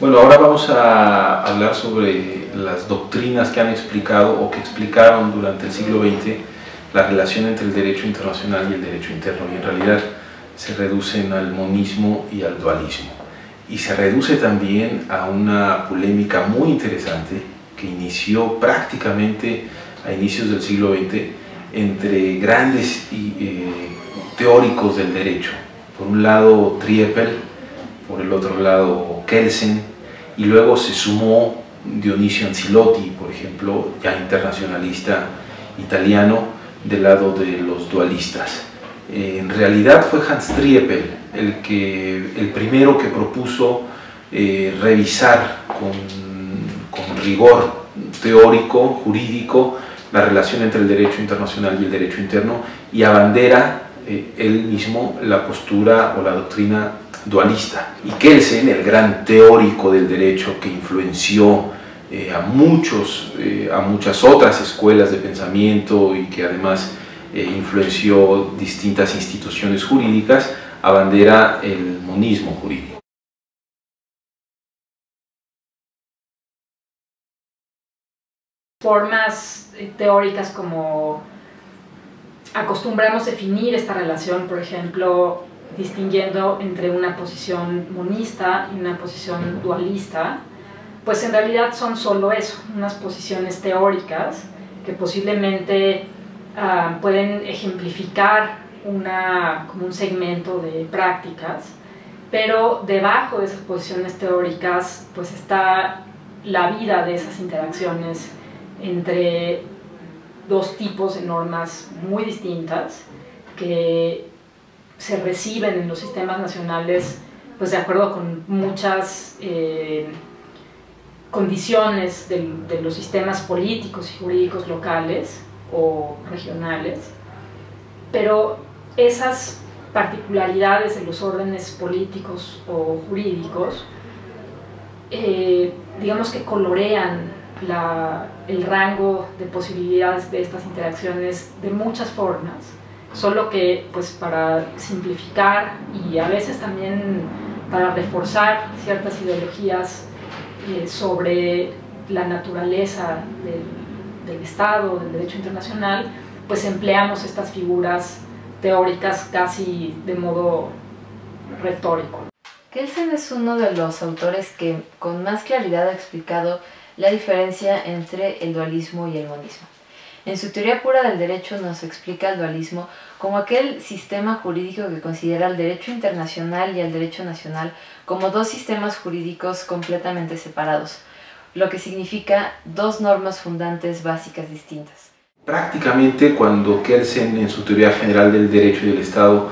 Bueno, ahora vamos a hablar sobre las doctrinas que han explicado o que explicaron durante el siglo XX la relación entre el derecho internacional y el derecho interno, y en realidad se reducen al monismo y al dualismo. Y se reduce también a una polémica muy interesante que inició prácticamente a inicios del siglo XX entre grandes teóricos del derecho. Por un lado Triepel, por el otro lado Kelsen, y luego se sumó Dionisio Ancelotti, por ejemplo, ya internacionalista italiano, del lado de los dualistas. En realidad fue Hans Triepel el primero que propuso revisar con rigor teórico, jurídico, la relación entre el derecho internacional y el derecho interno, y abandera él mismo la postura o la doctrina dualista. Y Kelsen, el gran teórico del derecho que influenció a muchas otras escuelas de pensamiento y que además influenció distintas instituciones jurídicas, abandera el monismo jurídico. Formas teóricas como acostumbramos definir esta relación, por ejemplo, distinguiendo entre una posición monista y una posición dualista, pues en realidad son solo eso, unas posiciones teóricas que posiblemente pueden ejemplificar como un segmento de prácticas, pero debajo de esas posiciones teóricas pues está la vida de esas interacciones entre dos tipos de normas muy distintas que se reciben en los sistemas nacionales pues de acuerdo con muchas condiciones de los sistemas políticos y jurídicos locales o regionales, pero esas particularidades de los órdenes políticos o jurídicos digamos que colorean el rango de posibilidades de estas interacciones de muchas formas, solo que pues para simplificar y a veces también para reforzar ciertas ideologías sobre la naturaleza del Estado, del derecho internacional, pues empleamos estas figuras teóricas casi de modo retórico. Kelsen es uno de los autores que con más claridad ha explicado la diferencia entre el dualismo y el monismo. En su teoría pura del derecho nos explica el dualismo como aquel sistema jurídico que considera el derecho internacional y el derecho nacional como dos sistemas jurídicos completamente separados, lo que significa dos normas fundantes básicas distintas. Prácticamente cuando Kelsen en su teoría general del derecho y del Estado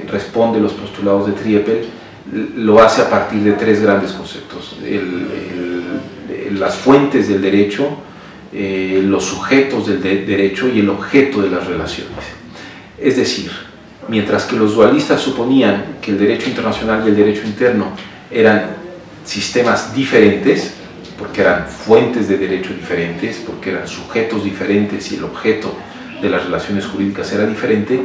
responde los postulados de Triepel, lo hace a partir de tres grandes conceptos: las fuentes del derecho, los sujetos del derecho y el objeto de las relaciones. Es decir, mientras que los dualistas suponían que el derecho internacional y el derecho interno eran sistemas diferentes, porque eran fuentes de derecho diferentes, porque eran sujetos diferentes y el objeto de las relaciones jurídicas era diferente,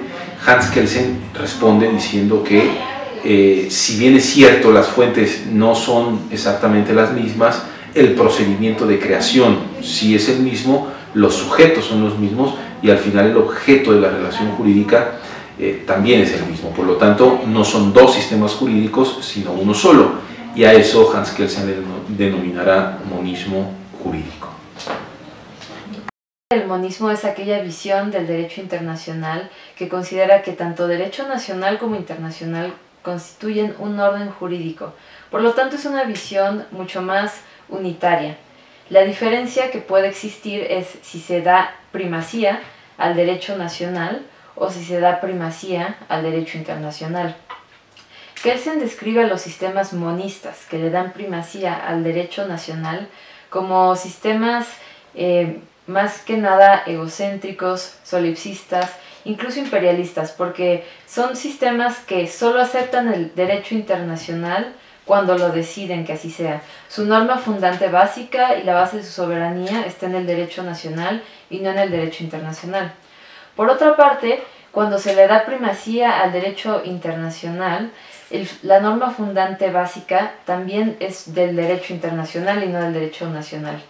Hans Kelsen responde diciendo que si bien es cierto las fuentes no son exactamente las mismas, el procedimiento de creación sí es el mismo, los sujetos son los mismos y al final el objeto de la relación jurídica también es el mismo. Por lo tanto, no son dos sistemas jurídicos, sino uno solo, y a eso Hans Kelsen denominará monismo jurídico. El monismo es aquella visión del derecho internacional que considera que tanto derecho nacional como internacional constituyen un orden jurídico. Por lo tanto, es una visión mucho más unitaria. La diferencia que puede existir es si se da primacía al derecho nacional o si se da primacía al derecho internacional. Kelsen describe a los sistemas monistas que le dan primacía al derecho nacional como sistemas más que nada egocéntricos, solipsistas, incluso imperialistas, porque son sistemas que solo aceptan el derecho internacional cuando lo deciden que así sea. Su norma fundante básica y la base de su soberanía está en el derecho nacional y no en el derecho internacional. Por otra parte, cuando se le da primacía al derecho internacional, La norma fundante básica también es del derecho internacional y no del derecho nacional.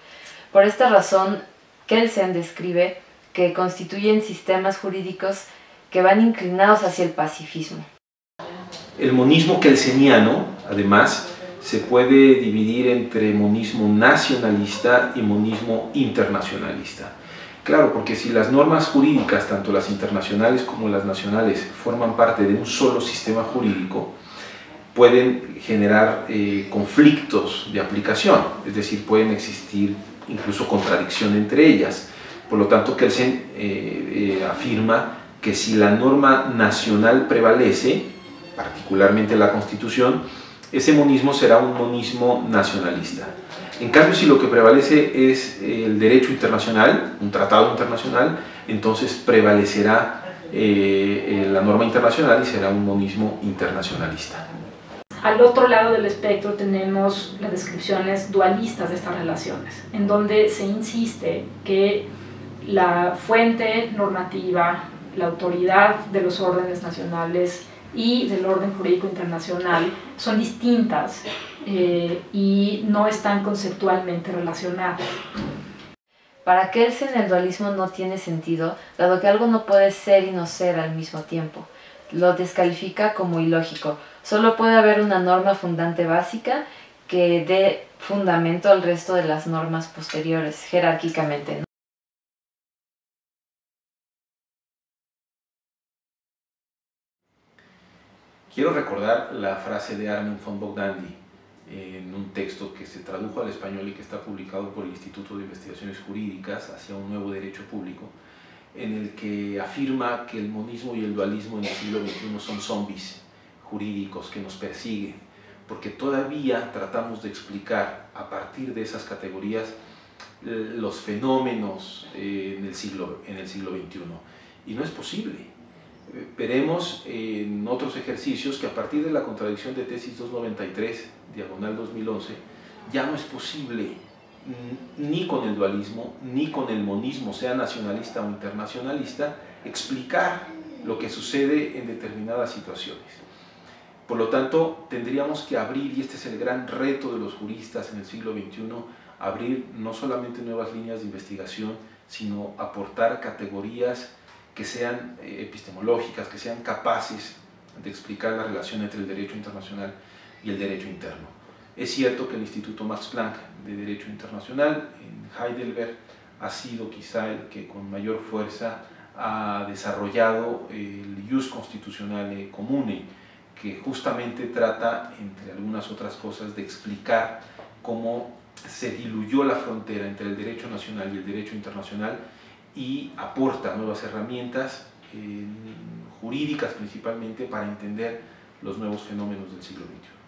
Por esta razón, Kelsen describe que constituyen sistemas jurídicos que van inclinados hacia el pacifismo. El monismo kelseniano, además, se puede dividir entre monismo nacionalista y monismo internacionalista. Claro, porque si las normas jurídicas, tanto las internacionales como las nacionales, forman parte de un solo sistema jurídico, pueden generar conflictos de aplicación, es decir, pueden existir incluso contradicción entre ellas. Por lo tanto, Kelsen afirma que si la norma nacional prevalece, particularmente la Constitución, ese monismo será un monismo nacionalista. En cambio, si lo que prevalece es el derecho internacional, un tratado internacional, entonces prevalecerá la norma internacional y será un monismo internacionalista. Al otro lado del espectro tenemos las descripciones dualistas de estas relaciones, en donde se insiste que la fuente normativa, la autoridad de los órdenes nacionales y del orden jurídico internacional son distintas y no están conceptualmente relacionadas. Para Kelsen el dualismo no tiene sentido, dado que algo no puede ser y no ser al mismo tiempo. Lo descalifica como ilógico. Solo puede haber una norma fundante básica que dé fundamento al resto de las normas posteriores, jerárquicamente, ¿no? Quiero recordar la frase de Armin von Bogdandy en un texto que se tradujo al español y que está publicado por el Instituto de Investigaciones Jurídicas hacia un nuevo derecho público, en el que afirma que el monismo y el dualismo en el siglo XXI son zombies jurídicos que nos persiguen, porque todavía tratamos de explicar a partir de esas categorías los fenómenos en el siglo XXI, y no es posible. Veremos en otros ejercicios que a partir de la contradicción de tesis 293, diagonal 2011, ya no es posible ni con el dualismo, ni con el monismo, sea nacionalista o internacionalista, explicar lo que sucede en determinadas situaciones. Por lo tanto, tendríamos que abrir, y este es el gran reto de los juristas en el siglo XXI, abrir no solamente nuevas líneas de investigación, sino aportar categorías que sean epistemológicas, que sean capaces de explicar la relación entre el derecho internacional y el derecho interno. Es cierto que el Instituto Max Planck de Derecho Internacional en Heidelberg ha sido quizá el que con mayor fuerza ha desarrollado el Ius Constitutionale Comune, que justamente trata, entre algunas otras cosas, de explicar cómo se diluyó la frontera entre el derecho nacional y el derecho internacional, y aporta nuevas herramientas jurídicas principalmente para entender los nuevos fenómenos del siglo XXI.